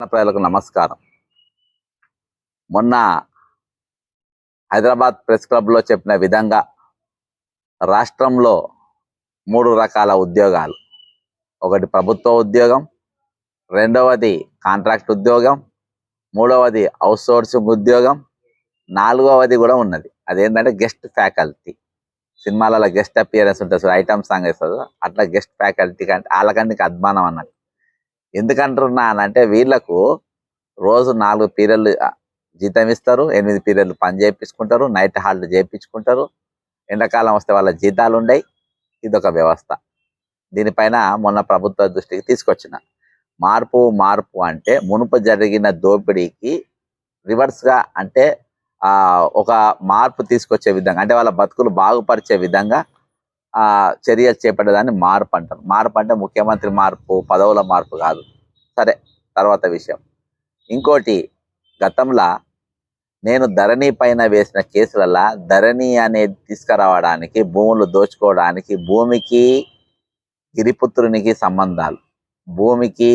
ప్రజలకు నమస్కారం. మొన్న హైదరాబాద్ ప్రెస్ క్లబ్లో చెప్పిన విధంగా రాష్ట్రంలో 3 రకాల ఉద్యోగాలు. ఒకటి ప్రభుత్వ ఉద్యోగం, రెండవది కాంట్రాక్ట్ ఉద్యోగం, మూడవది అవుట్సోర్సింగ్ ఉద్యోగం, నాలుగవది కూడా ఉన్నది. అదేంటంటే గెస్ట్ ఫ్యాకల్టీ. సినిమాలలో గెస్ట్ అపియరెన్స్ ఉంటుంది, సో ఐటమ్ సాంగ్ వేస్తుంది, అట్లా గెస్ట్ ఫ్యాకల్టీ కంటే వాళ్ళకంటే అద్మానం అన్నట్టు. ఎందుకంటున్నానంటే వీళ్లకు రోజు 4 పీరియడ్లు జీతం ఇస్తారు, 8 పీరియడ్లు పని చేయించుకుంటారు, నైట్ హాల్ట్ చేయించుకుంటారు. ఎండాకాలం వస్తే వాళ్ళ జీతాలు ఉండయి. ఇదొక వ్యవస్థ. దీనిపైన మొన్న ప్రభుత్వ దృష్టికి తీసుకొచ్చిన మార్పు అంటే మునుపు జరిగిన దోపిడీకి రివర్స్గా, అంటే ఒక మార్పు తీసుకొచ్చే విధంగా, అంటే వాళ్ళ బతుకులు బాగుపరిచే విధంగా చర్యలు చేపట్టేదాన్ని మార్పు అంటారు. మార్పు అంటే ముఖ్యమంత్రి మార్పు, పదవుల మార్పు కాదు. సరే, తర్వాత విషయం. ఇంకోటి, గతంలో నేను ధరణి పైన వేసిన కేసులలో ధరణి అనేది తీసుకురావడానికి, భూములు దోచుకోవడానికి భూమికి గిరిపుత్రునికి సంబంధాలు, భూమికి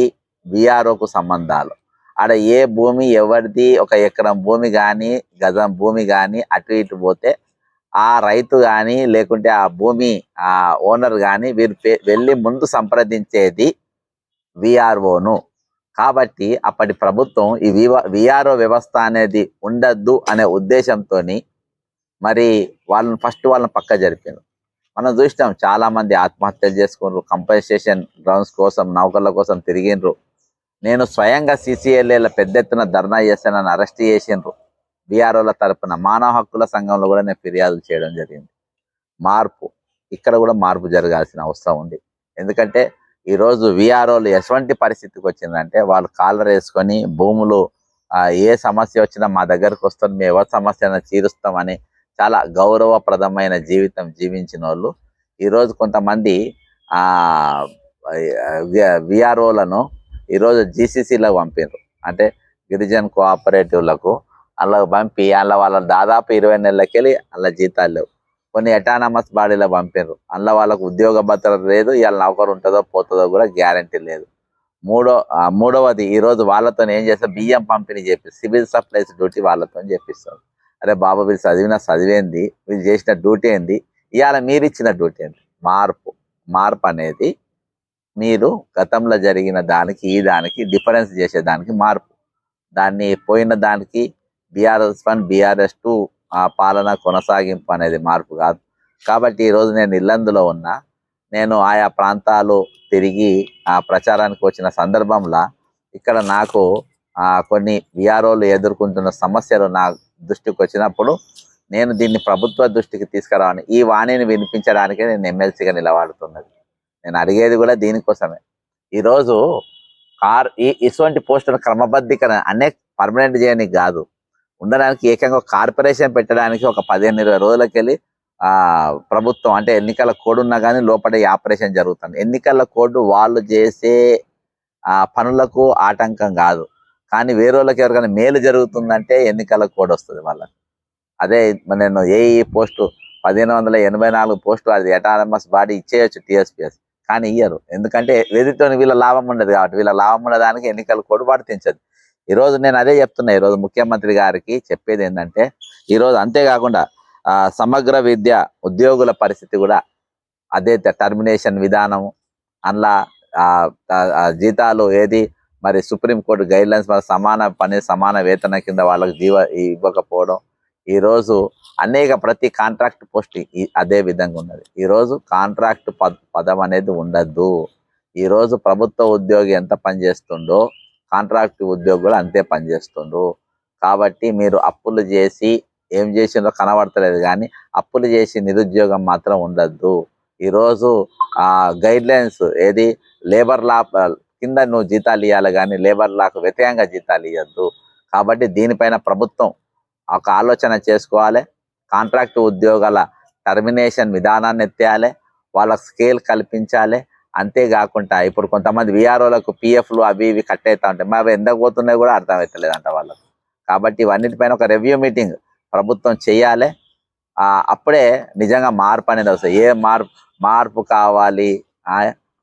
విఆర్ఓకు సంబంధాలు, ఆడ ఏ భూమి ఎవరిది, 1 ఎకరం భూమి కానీ గజం భూమి కానీ అటు ఇటు పోతే ఆ రైతు కానీ లేకుంటే ఆ భూమి ఆ ఓనర్ కానీ వీరు వెళ్ళి ముందు సంప్రదించేది విఆర్ఓను. కాబట్టి అప్పటి ప్రభుత్వం ఈ విఆర్ఓ వ్యవస్థ అనేది ఉండద్దు అనే ఉద్దేశంతో మరి వాళ్ళని పక్క జరిపారు. మనం చూసినాం, చాలా మంది ఆత్మహత్యలు చేసుకున్నారు, కంపెన్సేషన్ గ్రౌండ్స్ కోసం నౌకర్ల కోసం తిరిగిండ్రు. నేను స్వయంగా సిసిఎల్ఏల పెద్ద ఎత్తున ధర్నా చేశానని అరెస్ట్ చేసిండ్రు. విఆర్ఓల తరపున మానవ హక్కుల సంఘంలో కూడా నేను ఫిర్యాదులు చేయడం జరిగింది. ఇక్కడ కూడా మార్పు జరగాల్సిన అవసరం ఉంది. ఎందుకంటే ఈరోజు విఆర్ఓలు ఎటువంటి పరిస్థితికి వచ్చిందంటే, వాళ్ళు కాలర్ వేసుకొని భూములు ఏ సమస్య వచ్చినా మా దగ్గరకు వస్తాం, మేము ఎవరి సమస్యను తీరుస్తామని చాలా గౌరవప్రదమైన జీవితం జీవించిన వాళ్ళు ఈరోజు కొంతమంది విఆర్ఓలను ఈరోజు జీసీసీలకు పంపారు. అంటే గిరిజన కోఆపరేటివ్లకు అలా పంపి వాళ్ళ దాదాపు 20 నెలలకెళ్ళి అలా జీతాలు లేవు. కొన్ని అటానమస్ బాడీలో పంపారు, అందులో వాళ్ళకు ఉద్యోగ భద్రత లేదు, ఇవాళ నౌకరు ఉంటుందో పోతుందో కూడా గ్యారంటీ లేదు. మూడవది, ఈరోజు వాళ్ళతో ఏం చేస్తారు, బియ్యం పంపిణీ చేపిస్తారు, సివిల్ సప్లైస్ డ్యూటీ వాళ్ళతో చేపిస్తారు. అరే బాబా, వీళ్ళు చదివేంది, వీళ్ళు చేసిన డ్యూటీ ఏంది, ఇవాళ మీరు ఇచ్చిన డ్యూటీ ఏంది? మార్పు అనేది మీరు గతంలో జరిగిన దానికి ఈ దానికి డిఫరెన్స్ చేసేదానికి మార్పు. దాన్ని పోయిన దానికి బీఆర్ఎస్1 బీఆర్ఎస్2 పాలన కొనసాగింపు అనేది మార్పు కాదు. కాబట్టి ఈరోజు నేను ఇల్లందులో ఉన్నా, నేను ఆయా ప్రాంతాలు తిరిగి ప్రచారానికి వచ్చిన సందర్భంలో ఇక్కడ నాకు కొన్ని విఆర్ఓలు ఎదుర్కొంటున్న సమస్యలు నా దృష్టికి వచ్చినప్పుడు నేను దీన్ని ప్రభుత్వ దృష్టికి తీసుకురావని, ఈ వాణిని వినిపించడానికే నేను ఎమ్మెల్సీగా నిలబడుతున్నది. నేను అడిగేది కూడా దీనికోసమే. ఈరోజు ఇటువంటి పోస్టుల క్రమబద్ధీకరణ అనేక పర్మనెంట్ చేయడానికి కాదు, ఉండడానికి ఏకంగా కార్పొరేషన్ పెట్టడానికి ఒక 15-20 రోజులకెళ్ళి ప్రభుత్వం, అంటే ఎన్నికల కోడ్ ఉన్నా కానీ లోపల ఈ ఆపరేషన్ జరుగుతుంది. ఎన్నికల కోడ్ వాళ్ళు చేసే పనులకు ఆటంకం కాదు, కానీ వేరే వాళ్ళకి ఎవరికైనా మేలు జరుగుతుందంటే ఎన్నికల కోడ్ వస్తుంది వాళ్ళకి. అదే నేను ఏఈ పోస్టు 1584 పోస్టు, అది అటానమస్ బాడీ ఇచ్చేయచ్చు టీఎస్పీఎస్, కానీ ఇయ్యరు. ఎందుకంటే వేదితో వీళ్ళ లాభం ఉండదు కాబట్టి, వీళ్ళ లాభం ఉండడానికి ఎన్నికల కోడ్ వర్తించదు. ఈరోజు నేను అదే చెప్తున్నా. ఈరోజు ముఖ్యమంత్రి గారికి చెప్పేది ఏంటంటే, ఈరోజు అంతేకాకుండా సమగ్ర విద్య ఉద్యోగుల పరిస్థితి కూడా అదే, టర్మినేషన్ విధానం, అందులో జీతాలు ఏది మరి సుప్రీంకోర్టు గైడ్లైన్స్ సమాన పని సమాన వేతన కింద వాళ్ళకి ఇవ్వకపోవడం. ఈరోజు ప్రతి కాంట్రాక్ట్ పోస్ట్ అదే విధంగా ఉన్నది. ఈరోజు కాంట్రాక్ట్ పదం అనేది ఉండద్దు. ఈరోజు ప్రభుత్వ ఉద్యోగి ఎంత పనిచేస్తుండో కాంట్రాక్ట్ ఉద్యోగి కూడా అంతే పనిచేస్తుండ్రు. కాబట్టి మీరు అప్పులు చేసి ఏం చేసిందో కనబడతలేదు, కానీ అప్పులు చేసి నిరుద్యోగం మాత్రం ఉండద్దు. ఈరోజు గైడ్లైన్స్ ఏది, లేబర్ లా కింద నువ్వు జీతాలు ఇవ్వాలి, కానీ లేబర్ లాకు వ్యతిరేకంగా జీతాలు ఇవ్వద్దు. కాబట్టి దీనిపైన ప్రభుత్వం ఒక ఆలోచన చేసుకోవాలి. కాంట్రాక్ట్ ఉద్యోగాల టర్మినేషన్ విధానాన్ని ఎత్తేయాలి, వాళ్ళకి స్కేల్ కల్పించాలి. అంతేకాకుండా ఇప్పుడు కొంతమంది విఆర్ఓలకు పిఎఫ్లు అవి ఇవి కట్ అవుతా ఉంటాయి, మరి అవి ఎందుకు పోతున్నాయి కూడా అర్థమవుతలేదంట వాళ్ళకు. కాబట్టి ఇవన్నిటిపైన ఒక రివ్యూ మీటింగ్ ప్రభుత్వం చేయాలి. అప్పుడే నిజంగా మార్పు అనేది వస్తుంది. మార్పు కావాలి,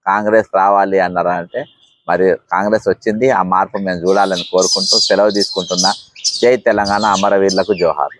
కాంగ్రెస్ రావాలి అన్నారంటే మరి కాంగ్రెస్ వచ్చింది, ఆ మార్పు మేము చూడాలని కోరుకుంటూ సెలవు తీసుకుంటున్నా. జై తెలంగాణ, అమరవీరులకు జోహార్.